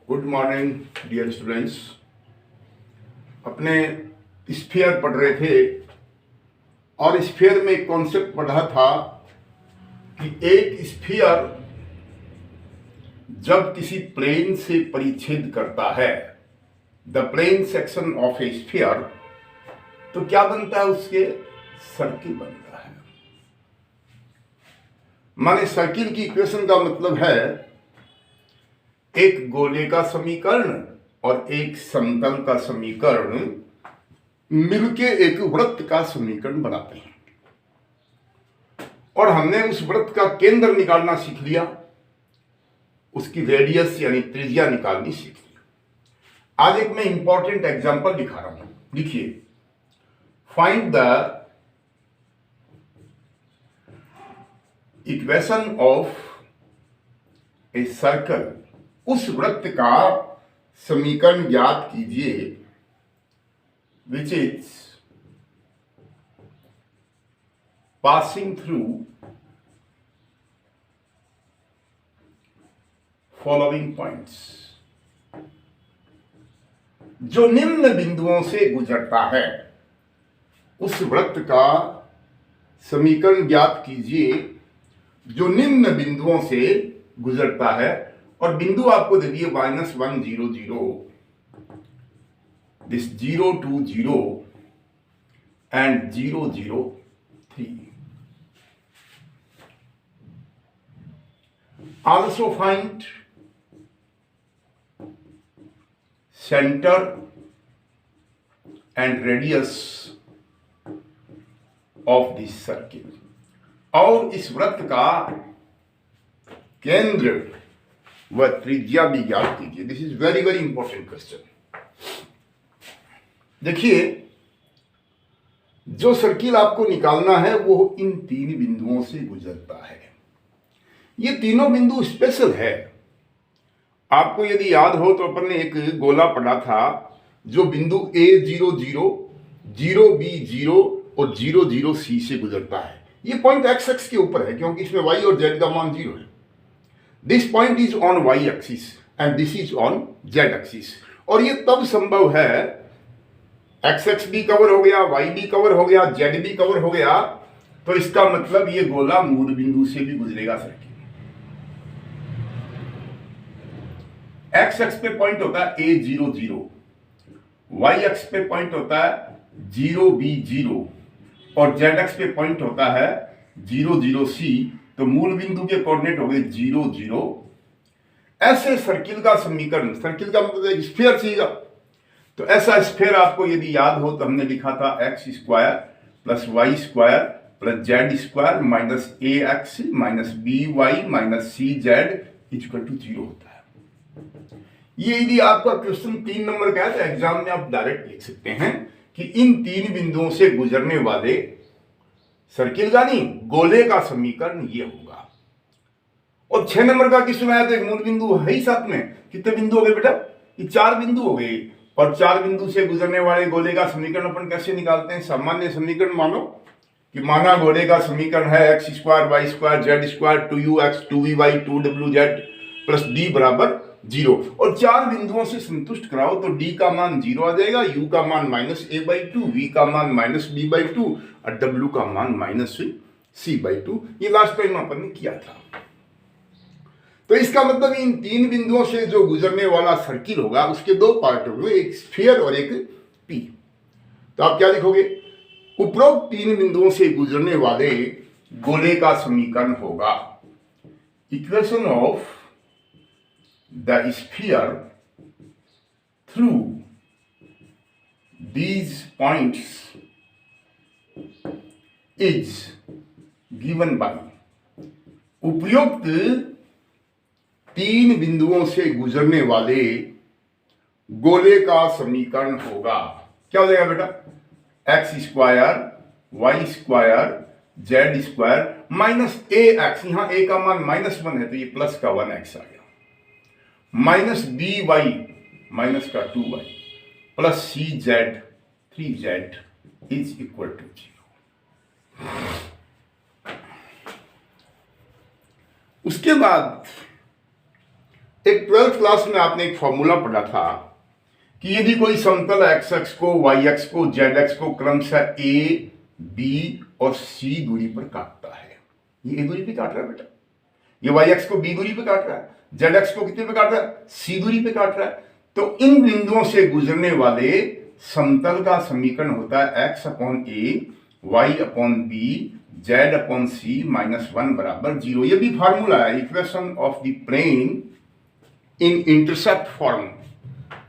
Good morning dear students. अपने sphere पढ़ रहे थे और स्फीयर में एक कॉन्सेप्ट पढ़ा था कि एक स्फीयर जब किसी प्लेन से परिच्छेद करता है, the plane section of a sphere, तो क्या बनता है? उसके सर्किल बनता है। माने सर्किल की इक्वेशन का मतलब है एक गोले का समीकरण और एक समतल का समीकरण मिलके एक वृत्त का समीकरण बनाते हैं। और हमने उस वृत्त का केंद्र निकालना सीख लिया, उसकी रेडियस यानी त्रिज्या निकालनी सीख लिया। आज एक मैं इंपॉर्टेंट एग्जांपल दिखा रहा हूं। देखिए, find the equation of a circle. उस वृत्त का समीकरण ज्ञात कीजिए which is passing through following points, जो निम्न बिंदुओं से गुजरता है। उस वृत्त का समीकरण ज्ञात कीजिए जो निम्न बिंदुओं से गुजरता है। और बिंदु आपको दे दिए -1 0 0, this 0 2 0 and 0 0 3। Also find center and radius of this circle। और इस वृत्त का केंद्र व त्रिज्या भी ज्ञात कीजिए। This is very very important question. देखिए, जो सर्किल आपको निकालना है वो इन तीन बिंदुओं से गुजरता है। ये तीनों बिंदु स्पेशल है। आपको यदि याद हो तो अपन ने एक गोला पढ़ा था जो बिंदु A0 0, 0B0 और 0 0 C से गुजरता है। ये पॉइंट x एक्स के ऊपर है क्योंकि इसमें y और z का मान 0 है। This point is on y axis and this is on z axis. और ये तब संभव है, x एक्स भी कवर हो गया, y भी कवर हो गया, z भी कवर हो गया, तो इसका मतलब ये गोला मूल बिंदु से भी गुजरेगा सर्किल। x एक्स पे पॉइंट होता है A0 0, y एक्स पे पॉइंट होता है 0B0 और z एक्स पे पॉइंट होता है 0 0 C। तो मूल बिंदु के कोऑर्डिनेट हो गए 0 0। ऐसे सर्किल का समीकरण, सर्किल का मतलब एक स्फीयर चाहिए। तो ऐसा स्फीयर आपको यदि याद हो तो हमने लिखा था x square plus Y square plus Z square minus AX minus BY minus CZ equal to 0 होता है। ये यदि आपका क्वेश्चन 3 नंबर का है तो एग्जाम में आप डायरेक्ट लिख सकते हैं कि इन तीन बिंदुओं से गुजरने वाले सर्किल का नहीं, गोले का समीकरण ये होगा। और 6 नंबर का क्वेश्चन आया तो एक मूल बिंदु है ही साथ में। कितने बिंदु हो गए बेटा? ये 4 बिंदु हो गए। और 4 बिंदु से गुजरने वाले गोले का समीकरण अपन कैसे निकालते हैं? सामान्य समीकरण मानो कि माना गोले का समीकरण है x square Y square Z square 2ux 2vy 2wz plus d बराबर 0। और 4 बिंदुओं से संतुष्ट कराओ तो d का मान 0 आ जाएगा, u का मान -a/2, v का मान -b/2 और w का मान -c/2। ये लास्ट टाइम अपन ने किया था। तो इसका मतलब इन तीन बिंदुओं से जो गुजरने वाला सर्किल होगा उसके दो पार्ट होंगे, एक स्फीयर और एक पी। तो आप क्या लिखोगे? उपरोक्त तीन बिंदुओं से गुजरने वाले गोले का समीकरण होगा equation of the sphere through these points is given by। उपयुक्त तीन बिंदुओं से गुजरने वाले गोले का समीकरण होगा। क्या हो जाएगा बेटा? x square Y square Z square minus AX, यहां a का मान -1 है तो ये प्लस का 1x आ गया, माइनस BY माइनस का 2y plus CZ 3Z is equal to 0। उसके बाद एक 12th क्लास में आपने एक फॉर्मूला पढ़ा था कि यदि कोई समतल एक्स एक्स को वाई एक्स को जेड एक्स को क्रमशः ए बी और सी दूरी पर काटता है, ये ए दूरी पे काट रहा है बेटा, ये वाई एक्स को बी दूरी पे काट रहा है, जेड एक्स को कितने पे काट रहा है, सी दूरी पे काट रहा है, तो इन बिंदुओं से गुजरने वाले समतल का समीकरण होता है X upon A Y upon B Z upon C -1 बराबर 0। ये भी फार्मूला है, equation of the plane in intercept form,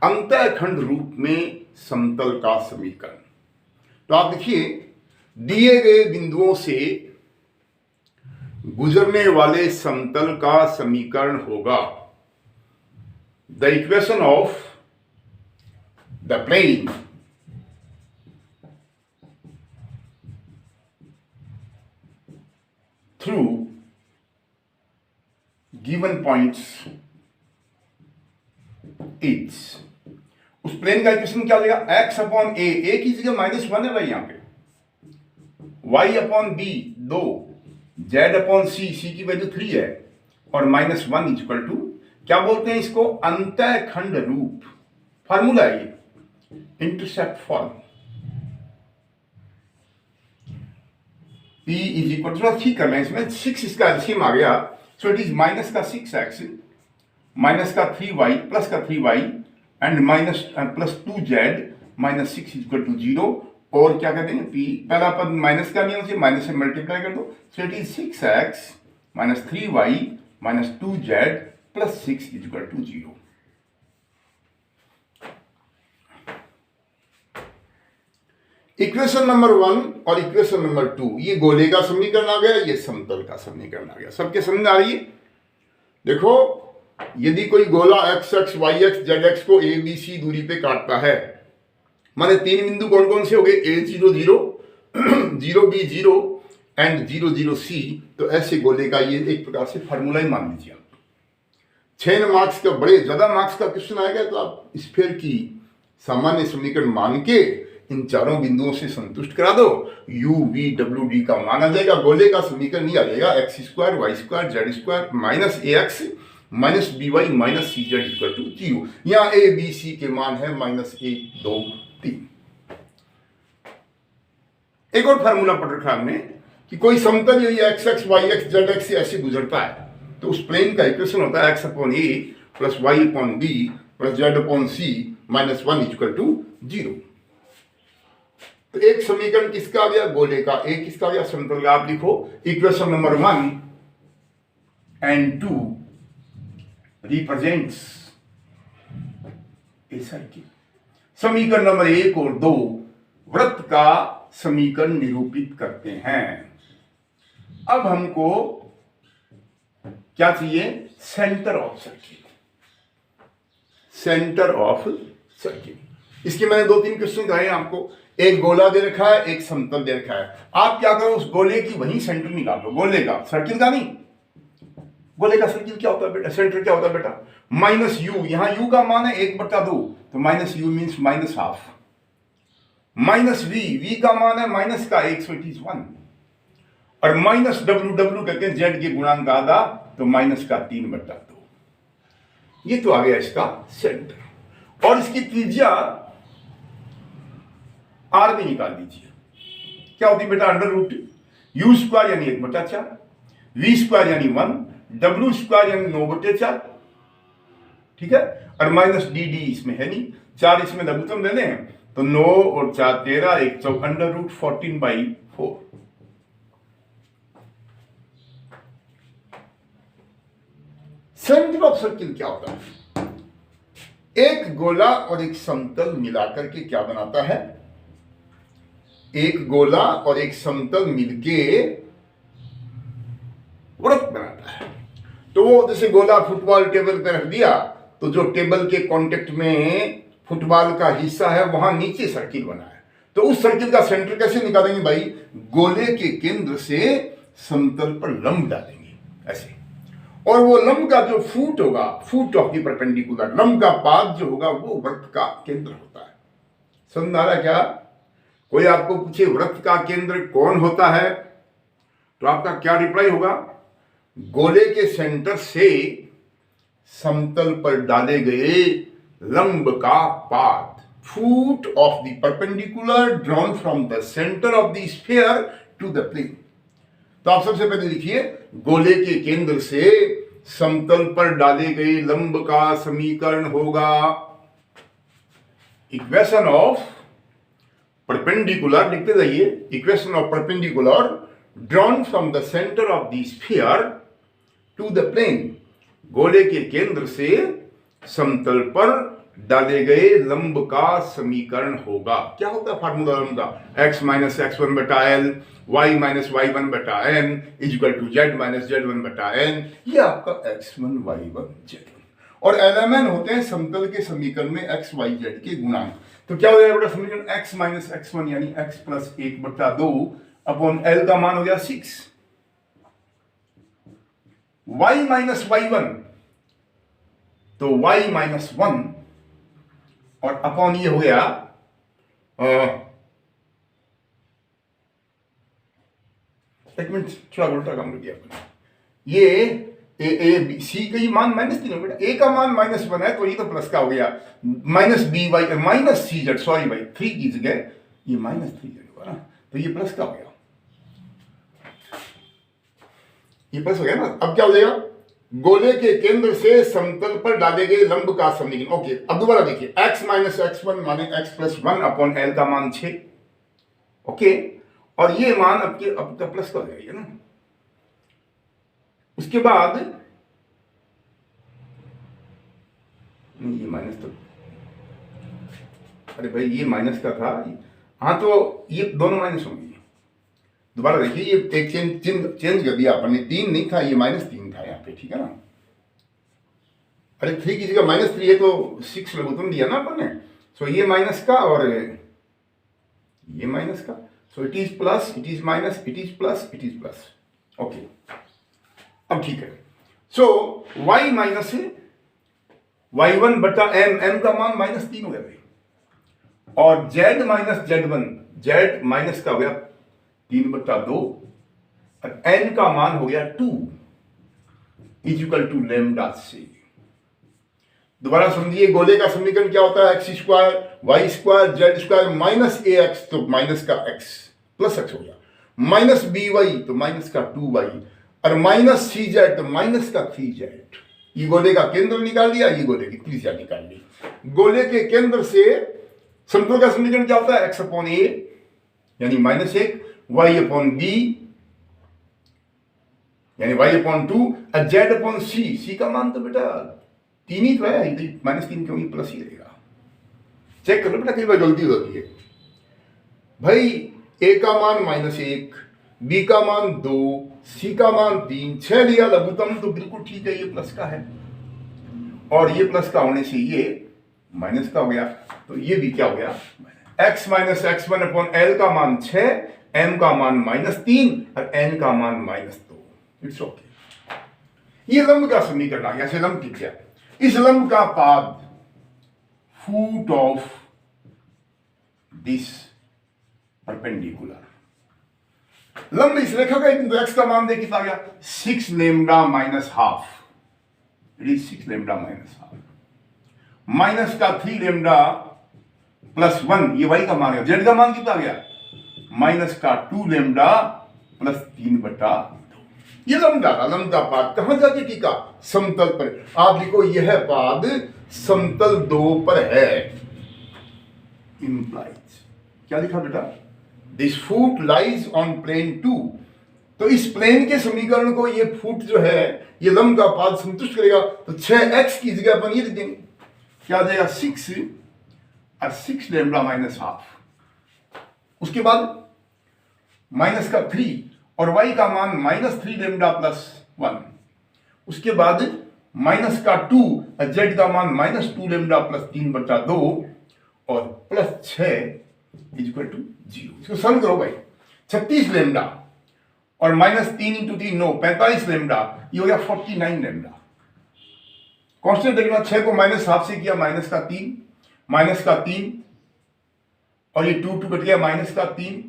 अंतःखंड रूप में समतल का समीकरण। तो आप देखिए, दिए गए बिंदुओं से गुजरने वाले समतल का समीकरण होगा the equation of the plane through given points is. उस प्लेन का इक्वेशन क्या हो जाएगा, एक्स अपॉन ए की जगह -1 है भाई यहां पे, Y upon B 2, Z upon C की वैल्यू 3 है, और -1 इक्वल टू क्या बोलते हैं इसको, अंतःखंड रूप। फार्मूला है ये, intercept form. P is equal to, ठीक करना है इसमें, 6 इसका एलसीएम आ गया, सो इट इज -6x माइनस का 3y प्लस का 3y and +2z -6 equal to 0, और क्या कहते हैं P, पहला पद माइनस का नियम से माइनस से मल्टीप्लाई कर दो, so it is 6x - 3y - 2z + 6 equal to 0। Equation number 1 और इक्वेशन नंबर 2, ये गोले का समीकरण आ गया, ये समतल का समीकरण आ गया। सबके समझ आ रही है? देखो, यदि कोई गोला X X Y X Z X को ए बी सी दूरी पे काटता है, माने 3 बिंदु कौन कौन से हो गए, A0 0 0 B 0 एंड 0 0 C, तो ऐसे गोले का ये एक प्रकार से फार्मूला ही मान लीजिए आप। 6 मार्क्स का, बड़े ज्यादा मार्क्स का क्वेश्चन आएगा तो आप स्फीयर की सामान्य समीकरण मान के इन चारों बिंदुओं से संतुष्ट करा दो, u v w d का मान आ जाएगा। गोले का समीकरण नहीं आ जाएगा, x² y² z² -ax -by -cz equal to 0। यहाँ a b c के मान है -1 2 3। एक और फार्मूला पढ़ रखा हमने कि कोई समतल यदि x x y x z x से ऐसे गुजरता है तो उस प्लेन का इक्वेशन होता है x upon a plus y upon b plus z upon c -1 equal to 0। तो एक समीकरण किसका आ गया, गोले का। एक किसका आ गया, समतल का। आप लिखो equation number 1 and 2 represents a circle. समीकरण नंबर 1 और 2 वृत्त का समीकरण निरूपित करते हैं। अब हमको क्या चाहिए, centre of circle. Centre of circle, इसके मैंने 2-3 क्वेश्चन कराए आपको। एक गोला दे रखा है, एक समतल दे रखा है। आप क्या करो, उस गोले की वहीं सेंटर निकालो, गोले का, सर्किल का नहीं। गोले का सर्किल क्या होता है बेटा, सेंटर क्या होता है बेटा, -u। यहां u का मान है 1/2, तो -u मीन्स -½ -v, v का मान है माइनस का 1, so it is 1, और -w कहते हैं z के गुणांक का आधा, तो माइनस का 3/2। ये तो आ गया इसका सेंटर। और इसकी त्रिज्या r भी निकाल दीजिए, क्या होती है बेटा, √u² यानी 1/4, v² यानी 1, w² यानी 9/4, ठीक है, और -dd इसमें है नहीं, 4 इसमें लघुत्तम दे दें तो 9 और 4 13, 1 √14/4। सेंटर ऑफ सर्किल क्या होता है, एक गोला और एक समतल मिलाकर के क्या बनाता है, एक गोला और एक समतल मिलके वृत्त बनाता है। तो वो जैसे गोला फुटबॉल टेबल पे रख दिया, तो जो टेबल के कांटेक्ट में फुटबॉल का हिस्सा है वहां नीचे सर्किल बना है, तो उस सर्किल का सेंटर कैसे निकालेंगे भाई, गोले के केंद्र से समतल पर लंब डालेंगे ऐसे, और वो लंब का जो फुट होगा, फुट ऑफ द परपेंडिकुलर, लंब का पाद जो होगा वो वृत्त का केंद्र होता है। समझ आ रहा क्या? कोई आपको पूछे वृत्त का केंद्र कौन होता है, तो आपका क्या रिप्लाई होगा, गोले के सेंटर से समतल पर डाले गए लंब का पाद, foot of the perpendicular drawn from the centre of the sphere to the plane. तो आप सबसे पहले लिखिए, गोले के केंद्र से समतल पर डाले गए लंब का समीकरण होगा इक्वेशन ऑफ परपेंडिकुलर, लिखते जाइए, equation of perpendicular drawn from the centre of the sphere to the plane. गोले के केंद्र से समतल पर डाले गए लंब का समीकरण होगा। क्या होता है फार्मूला लंब का? x माइनस x1 बटा एल, y माइनस y1 बटा n equal to z minus z1 बटा n। ये आपका x1 y1 z1 और एलएमएन होते हैं समतल के समीकरण में x y z के गुणांक। तो क्या हो जाएगा बेटा समीकरण? x माइनस x1 यानी x प्लस 1 बटा 2 अपॉन एल का मान हो गया 6, y माइनस y1 तो y माइनस 1 और अपॉन ये हो गया एक मिनट, थोड़ा उल्टा काम कर दिया ये ए बी सी का मान -3 है बेटा, ए का मान -1 है तो ये तो प्लस का हो गया, माइनस बी वाई माइनस सी जेड, सॉरी भाई 3 की जगह ये -3 होगा ना, तो ये प्लस का हो गया, ये प्लस हो गया ना। अब क्या हो जाएगा? गोले के केंद्र से समतल पर डाले गए लंब का समीकरण। ओके, अब दोबारा देखिए, x माइनस x1 माने x प्लस 1 अपॉन एल का मान 6। ओके, और ये मान अब का प्लस का हो जाएगा ना। उसके बाद नहीं, ये माइनस तो, अरे भाई ये माइनस का था, हाँ तो ये दोनों माइनस होंगे। दोबारा देखिए, ये एक चेंज कर दिया आपने, 3 नहीं था, ये -3 था यहाँ पे, ठीक है ना। अरे 3 की जगह -3 है तो 6 लघुत्तम दिया ना अपन ने, सो ये माइनस का और ये माइनस का, सो it is plus, it is minus, it is plus, it is plus. Okay, अब ठीक है। सो y माइनस y1 बटा m का मान -3 हो गया भाई, और z minus z1, z minus का हो गया 3 बटा 2 और n का मान हो गया 2 इक्वल टू लैम्डा से। दोबारा समझिए, गोले का समीकरण क्या होता है? x square y square z square minus ax तो माइनस का x प्लस x हो गया, माइनस by तो माइनस का 2y और माइनस cz तो माइनस का 3z। ये गोले का केंद्र निकाल दिया, ये गोले की त्रिज्या निकाल ली। गोले के केंद्र से समतल का समीकरण क्या होता है? x अपॉन a यानी -1, y अपॉन b यानी y अपॉन 2 और z अपॉन c का मान तो बेटा 3 ही तो है, -3 क्यों, प्लस ही रहेगा। चेक करो बेटा, कई बार गलती होती है भाई। a का मान -1, b का मान 2, c का मान 3, 6 लिया लघुत्तम तो बिल्कुल ठीक है, ये प्लस का है और ये प्लस का होने से ये माइनस का हो गया, तो ये भी क्या हो गया? x minus x1 upon L का मान 6, m का मान -3 और n का मान -2। It's okay. ये लंब का समीकरण आ गया। ऐसे लंब की क्या? इस लंब का पाद फूट ऑफ दिस परपेंडिकुलर लंब इस रेखा का, तो x का मान देखिए कितना आ गया? 6 lambda minus half, it is 6 lambda minus half, minus का 3 लैम्डा प्लस 1, ये y का मान है। z का मान कितना आ गया? माइनस का 2 लैम्डा प्लस 3 बटा 2। ये लंब का पाद कहां जाके टिका? समतल पर। आप लिखो, यह पाद समतल 2 पर है। इंप्लाइज क्या लिखा बेटा? This foot lies on plane 2। तो इस प्लेन के समीकरण को ये फूट जो है, ये लंब का पाद संतुष्ट करेगा। तो 6x की जगह अपन ये लिख देंगे, क्या आ जाएगा? 6 और 6 लैम्डा माइनस हाफ। उसके बाद माइनस का 3 और y का मान -3 लैम्डा प्लस 1। उसके बाद माइनस का 2 और z का मान -2 लैम्डा प्लस 3 बटा 2 और प्लस 6 इक्वल टू 0। इसको सॉल्व करो भाई। 36 लैम्डा और -3 इंटू 3 9, 45 लैम्डा, ये हो गया 49 लैम्डा। कॉन्स्टेंट देखना, 6 को माइनस हाफ से किया, माइनस का 3 और ये 2 कट गया, माइनस का 3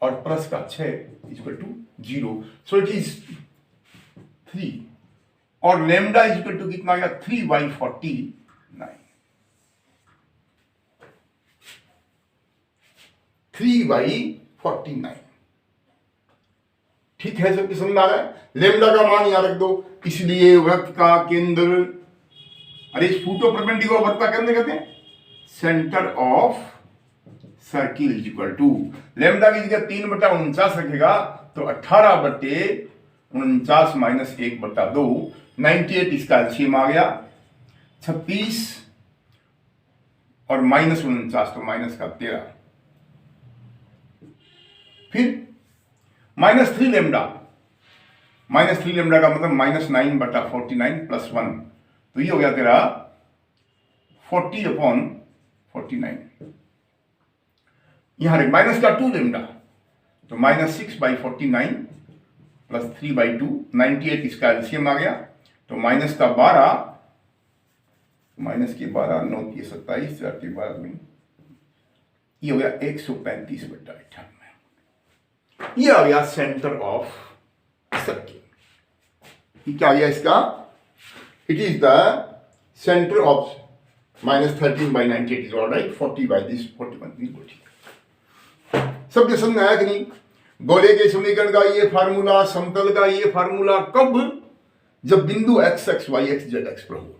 और प्लस का 6 equal to 0। So it is 3 और लेमडा इक्वल टू कितना आ गया 3/49, 3/49। ठीक है, सबकी समझ आ रहा है। लेमडा का मान यहां रख दो, इसलिए वृत्त का केंद्र, अरे इस फूटो परपेंडिकुलर वृत्त का केंद्र कहते हैं centre of circle is equal to, lambda की जगह 3/49 रखेगा तो 18/49 माइनस 1/2, 98 इसका एलसीएम आ गया 36 और माइनस 49 तो माइनस का 13, फिर -3 लेमडा, -3 लेमडा का मतलब -9/49 + 1, तो ये हो गया तेरा 40/49। यहां माइनस का 2 लेमडा तो -6/49 + 3/2, 98 इसका एलसीएम आ गया तो माइनस का 12, माइनस के 12, 9 के 27, 4 के 12 में ये हो गया 135/98। ये आ गया सेंटर ऑफ सर्किल। क्या आ गया इसका? It is the centre of -13/98 is alright, 40/41। सब समझ में आया कि नहीं? गोले के समीकरण का ये फार्मूला, समतल का ये फार्मूला कब? जब बिंदु x x y x z x पर हो।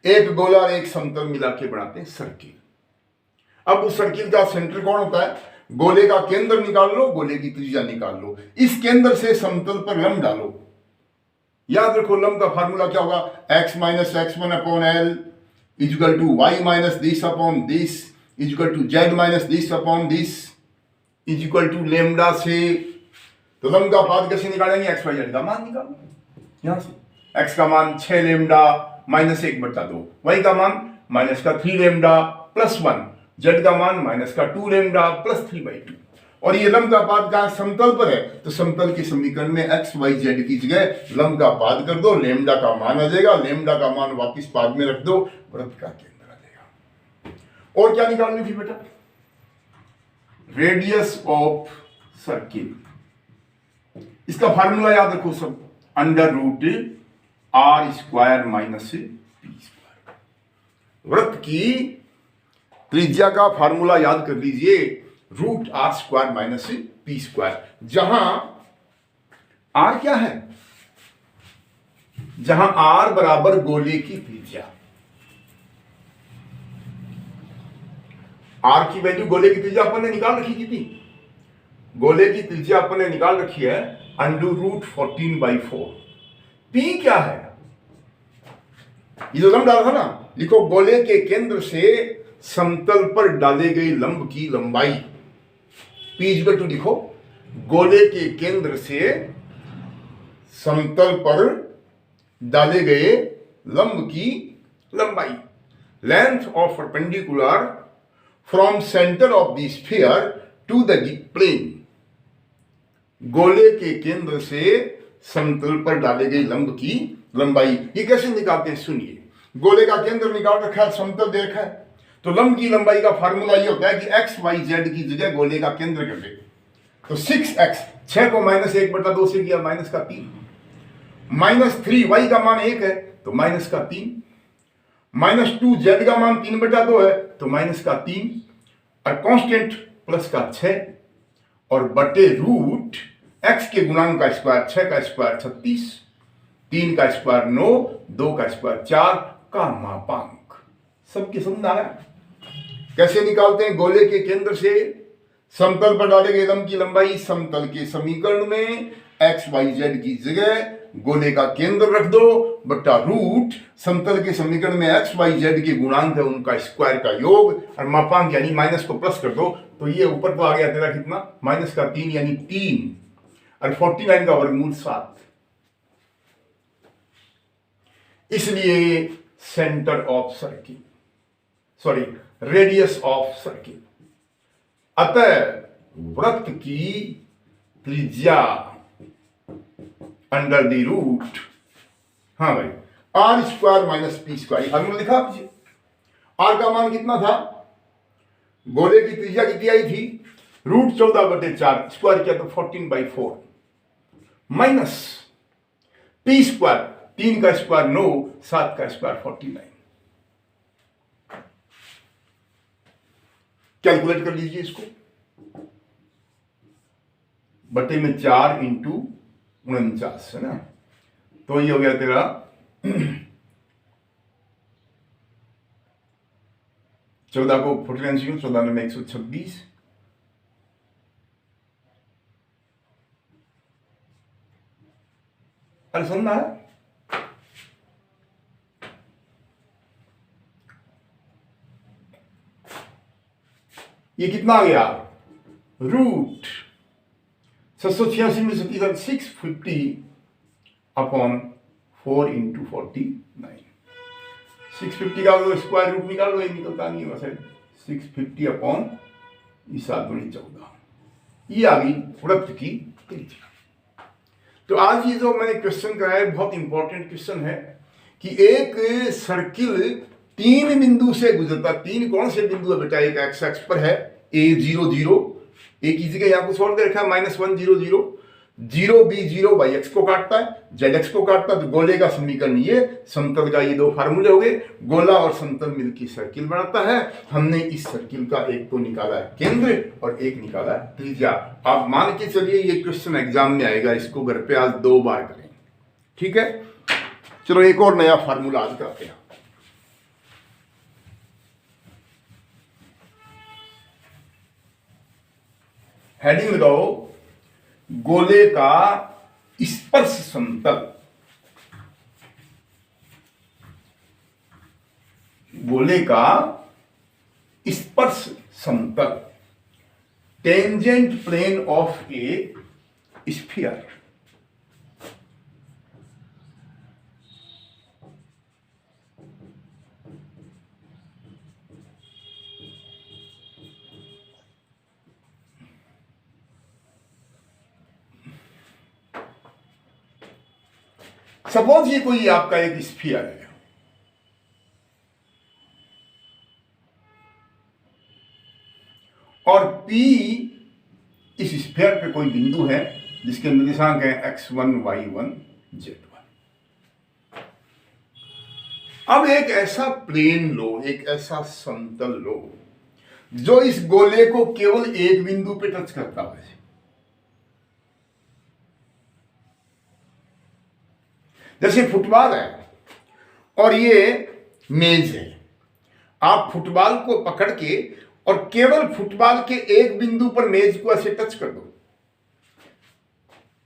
एक गोला और एक समतल मिला के बनाते हैं सर्किल। अब उस सर्किल का सेंटर कौन होता है? गोले का केंद्र निकाल लो, गोले की त्रिज्या निकाल लो, इस केंद्र से समतल पर लंब डालो। याद रखो लंब का फार्मूला क्या होगा? x - x1/L equal to y - this/this equal to z - this/this equal to lambda से। तो लंब का पाद कैसे निकालेंगे? x y z का मान निकालो यहां से। x का मान 6 लेमडा -1/2, y का मान -3 लेमडा +1, z का मान -2 लेमडा +3/2। और ये लंब का पाद का समतल पर है तो समतल के समीकरण में x y z की जगह लंब का पाद कर दो, लेमडा का मान आ जाएगा, लेमडा का मान वापस पाद में रख दो, वृत्त का केंद्र आ जाएगा। और क्या निकालनी थी बेटा? Radius of circle. इसका फार्मूला याद रखो सब, √r² - p²। वृत्त की त्रिज्या का फार्मूला याद कर लीजिए, √r² - p²। जहां r क्या है? जहां r बराबर गोले की त्रिज्या, r की वैल्यू गोले की त्रिज्या अपन ने निकाल रखी थी। गोले की त्रिज्या अपन ने निकाल रखी है √14/4। p क्या है? ये जो लंब डाला था ना, लिखो गोले के केंद्र से समतल पर डाले गए लंब की लंबाई। p इक्वल टू लिखो गोले के केंद्र से समतल पर डाले गए लंब की लंबाई। Length of perpendicular from centre of the sphere to the plane. गोले के केंद्र से समतल पर डाले गए लंब की लंबाई। ये कैसे निकालते हैं सुनिए। गोले का केंद्र निकाल रखा है, समतल दे रखा है, तो लंब की लंबाई का फार्मूला ये होता है कि x y z की जगह गोले का केंद्र कर दे। तो 6x, 6 को -1/2 से किया -3, -3 y का मान 1 है तो -3, -2 z का मान 3/2 है तो -3, और कांस्टेंट +6 और बटे रूट x के गुणांक का स्क्वायर, 6 का स्क्वायर 36, 3 का स्क्वायर 9, 2 का स्क्वायर 4 का मापांक। सबकी समझ आ रहा है? कैसे निकालते हैं? गोले के केंद्र से समतल पर डाले गए लंब की लंबाई। समतल के समीकरण में x y z की जगह गोले का केंद्र रख दो बटा रूट समतल के समीकरण में x y z के गुणांक है उनका स्क्वायर का योग, और मापांक यानी माइनस को प्लस कर दो तो ये ऊपर तो आ गया तेरा कितना? -3 यानी 3, और 49 का वर्गमूल 7। इसलिए centre of circle, sorry radius of circle. अतः वृत्त की त्रिज्या अंडर द रूट, हाँ भाई, r² - p²। ये फार्मूला लिखा आपसे। r का मान कितना था? गोले की त्रिज्या कितनी आई थी? √14/4, स्क्वायर किया तो 14/4 माइनस p²। 3 का स्क्वायर 9, 7 का स्क्वायर 49। कैलकुलेट कर लीजिए इसको, बटे में 4 इंटू 49 है ना, तो ये हो गया तेरा 14 को 49 से 14 में 126, अरे सुनना है, ये कितना आ गया, रूट 786 में 650 अपॉन 4 इंटू 49। 650 का स्क्वायर रूट निकाल लो, ये निकलता नहीं है वैसे। 650 अपॉन 7 दूनी 14, ये आ गई वृत्त की त्रिज्या। तो आज ये जो मैंने क्वेश्चन कराया बहुत इंपॉर्टेंट क्वेश्चन है कि एक सर्किल 3 बिंदु से गुजरता, 3 कौन से बिंदु है बेटा, एक एक्स एक्स पर है a0 0, एक इसी का यहां कुछ और दे रखा है -1 0 0, 0 b 0 बाई एक्स को काटता है, जेड एक्स को काटता है, तो गोले का समीकरण ये, समतल का ये 2 फार्मूले हो गए, गोला और समतल मिलकर सर्किल बनाता है। हमने इस सर्किल का एक तो निकाला है केंद्र और एक निकाला है त्रिज्या। आप मान के चलिए ये क्वेश्चन एग्जाम में आएगा, इसको घर पे आज 2 बार करें, ठीक है। चलो एक और नया फार्मूला आज करते हैं। हेडिंग लगाओ, गोले का स्पर्श समतल। गोले का स्पर्श समतल, tangent plane of a sphere. Suppose ये कोई आपका एक स्फीयर है, और P इस स्फीयर पे कोई बिंदु है जिसके निर्देशांक है x1 y1 z1। अब एक ऐसा प्लेन लो, एक ऐसा समतल लो जो इस गोले को केवल एक बिंदु पे टच करता है। जैसे फुटबॉल है और ये मेज है, आप फुटबॉल को पकड़ के और केवल फुटबॉल के एक बिंदु पर मेज को ऐसे टच कर दो,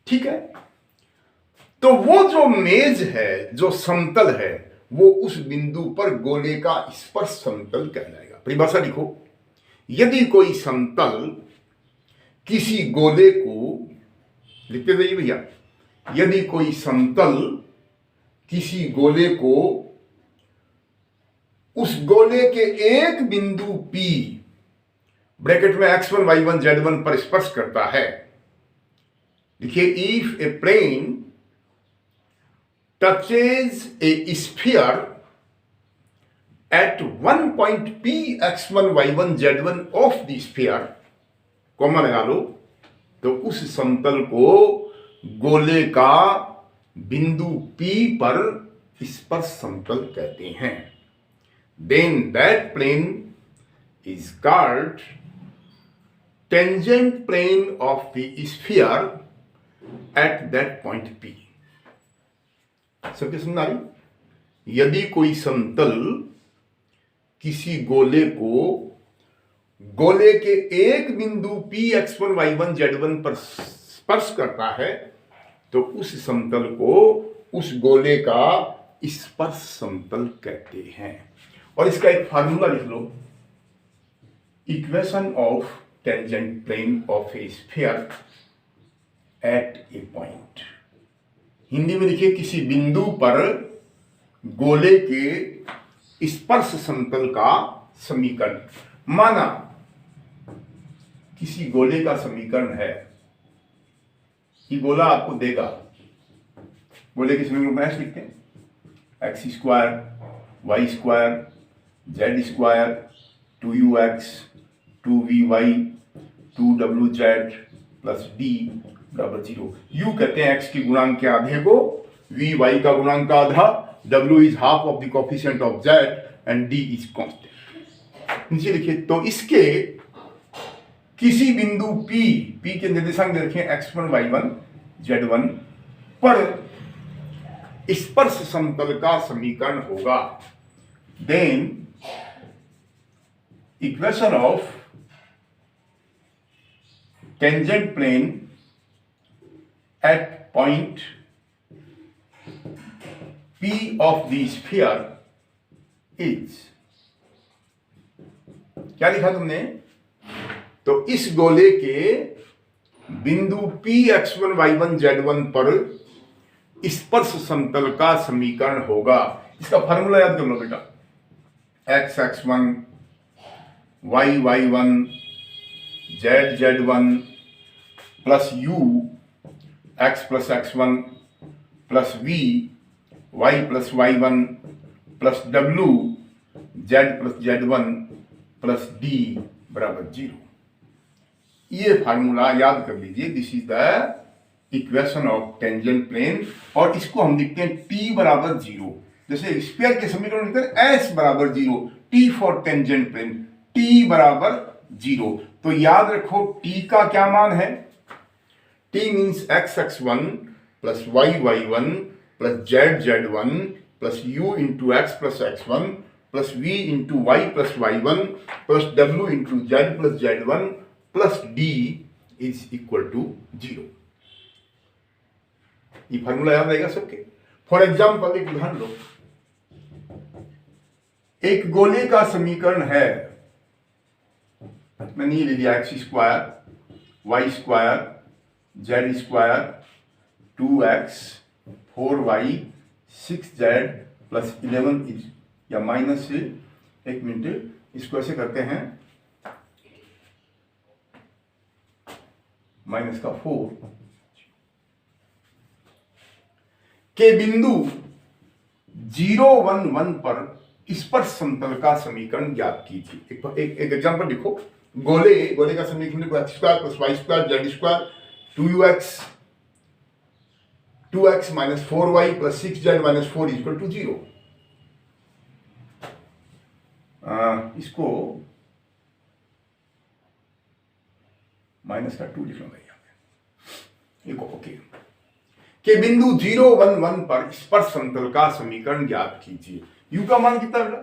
ठीक है। तो वो जो मेज है, जो समतल है, वो उस बिंदु पर गोले का स्पर्श समतल कहलाएगा। परिभाषा लिखो, यदि कोई समतल किसी गोले को, लिखते जाइए भैया, यदि कोई समतल किसी गोले को उस गोले के एक बिंदु P ब्रैकेट में x1 y1 z1 पर स्पर्श करता है। देखिए, if a plane touches a sphere at one point P x1 y1 z1 of the sphere, comma लगा लो, तो उस समतल को गोले का बिंदु P पर स्पर्श समतल कहते हैं। Then that plane is called tangent plane of the sphere at that point P। सबके समझ आ रही? यदि कोई समतल किसी गोले को गोले के एक बिंदु P x1 y1 z1 पर स्पर्श करता है, तो उस समतल को उस गोले का स्पर्श समतल कहते हैं। और इसका एक फार्मूला लिख लो, equation of tangent plane of a sphere at a point. Hindi में लिखिए, किसी बिंदु पर गोले के स्पर्श समतल का समीकरण। माना किसी गोले का समीकरण है, ये गोला आपको देगा, गोले के समीकरण में लिखते हैं x square Y square Z square 2ux 2vy 2wz plus d बराबर 0। यू कहते हैं एक्स की गुणांक के आधे को v y का गुणांक आधा, w is half of the coefficient of z and d is constant. नीचे लिखिए, तो इसके किसी बिंदु p के निर्देशांक दे रखे x1 y1 z1 पर स्पर्श समतल का समीकरण होगा। Then equation of tangent plane at point P of the sphere is, क्या लिखा तुमने? तो इस गोले के बिंदु P x1 y1 z1 पर स्पर्श समतल का समीकरण होगा। इसका फार्मूला याद कर लो बेटा, x x1 y y1 z z1 plus u x plus x1 plus v y plus y1 plus w z plus z1 plus d बराबर 0। ये फार्मूला याद कर लीजिए। This is the equation of tangent plane, और इसको हम लिखते हैं t बराबर 0। जैसे स्फीयर के समीकरण लिखते हैं s बराबर 0, t for tangent plane, t बराबर 0। तो याद रखो t का क्या मान है? t means x x1 plus y y1 plus z z1 plus u into x plus x1 plus v into y plus y1 plus w into z plus z1 plus d is equal to 0। ये formula याद रहेगा सबके। For example एक उदाहरण लो, एक गोले का समीकरण है, मैंने ये ले लिया x square Y square Z square 2x 4y 6z plus 11 या माइनस से, एक मिनट, इसको ऐसे करते हैं माइनस का 4 के बिंदु 0 1 1 पर स्पर्श समतल का समीकरण ज्ञात कीजिए। एक एग्जांपल लिखो, गोले का समीकरण लिखो, x square plus Y square Z square 2x minus 4y plus 6z minus 4 equal to 0। इसको माइनस का 2 लिख लूंगा यहाँ पे। ओके, के बिंदु 0 1 1 पर स्पर्श समतल का समीकरण ज्ञात कीजिए। u का मान कितना बेटा?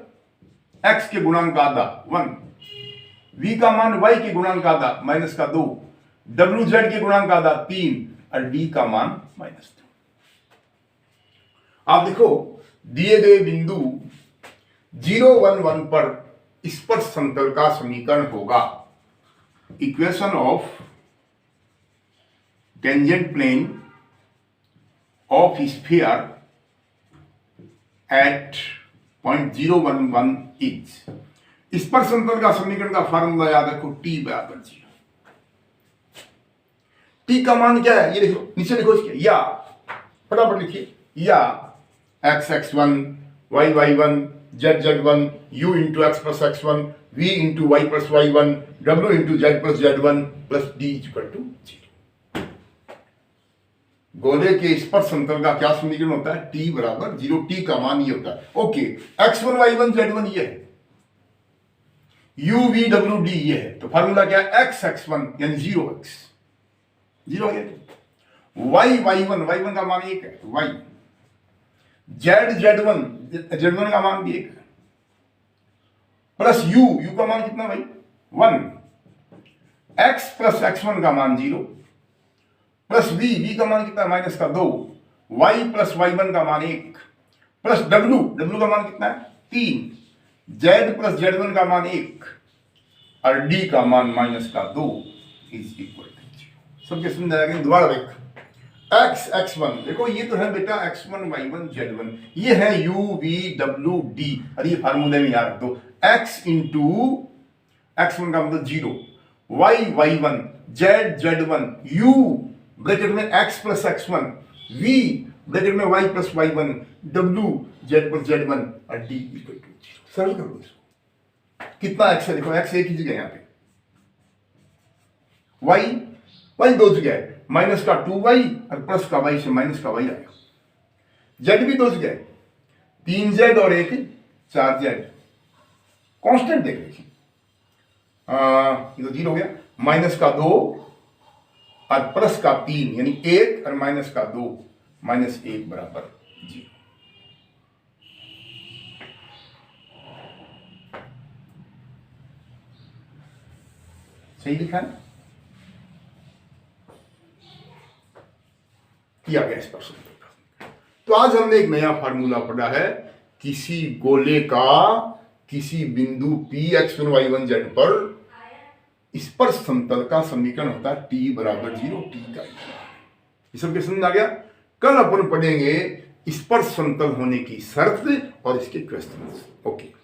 x के गुणांक आधा 1, v का मान y के गुणांक आधा माइनस का 2, wz के गुणांक आधा 3 और d का मान माइनस 2। आप देखो, दिए गए बिंदु 0 1 1 पर स्पर्श समतल का समीकरण होगा। Equation of tangent plane of sphere at point 0 1 1 is, स्पर्श समतल का समीकरण का फार्मूला याद रखो, t बराबर 0। t का मान क्या है? ये लिखो, नीचे लिखो इसके, या फटाफट लिखिए, या x x1 y y1 z z1 u into x plus x1 v into y plus y1 w into z plus z1 plus d equal to 0। गोले के स्पर्श समतल का क्या समीकरण होता है? t बराबर 0। t का मान ये होता है। ओके, x1 y1 z1 ये है, u v w d ये है, तो फार्मूला क्या है? x x1 यानी 0x 0 है, y y1 का मान 1 है, y z1 का मान भी 1 है, प्लस u का मान कितना भाई? 1, x प्लस x1 का मान 0, प्लस v का मान कितना? माइनस का 2, y प्लस y1 का मान 1, प्लस w का मान कितना है? 3, z प्लस z1 का मान 1 और d का मान माइनस का 2 इज इक्वल टू 0। सबके समझ आएगा? दोबारा देख, x x1 देखो, ये तो है बेटा x1 y1 z1, ये है u v w d, और ये फार्मूले में याद रख दो, x इंटू x1 का मतलब 0, y y1 z z1 u bracket में x plus x1 v bracket में y plus y1 w z plus z1 और d इक्वल टू 0। सरल कर दो इसको। कितना x है? देखो x एक ही जगह यहाँ पे, y दो जगह है, माइनस का 2y और प्लस का y से माइनस का y आएगा। जेड भी 2 जगह, 3z और एक 4z, कांस्टेंट देख लीजिए, ये तो 0 हो गया, माइनस का 2 और प्लस का 3 यानी 1 और माइनस का 2, -1 बराबर 0। सही लिखा है, किया गया इस प्रश्न। तो आज हमने एक नया फार्मूला पढ़ा है, किसी गोले का किसी बिंदु P x1 y1 z पर स्पर्श समतल का समीकरण होता है t बराबर 0, t का ये सब समझ आ गया। कल अपन पढ़ेंगे स्पर्श समतल होने की शर्त और इसके क्वेश्चन। ओके।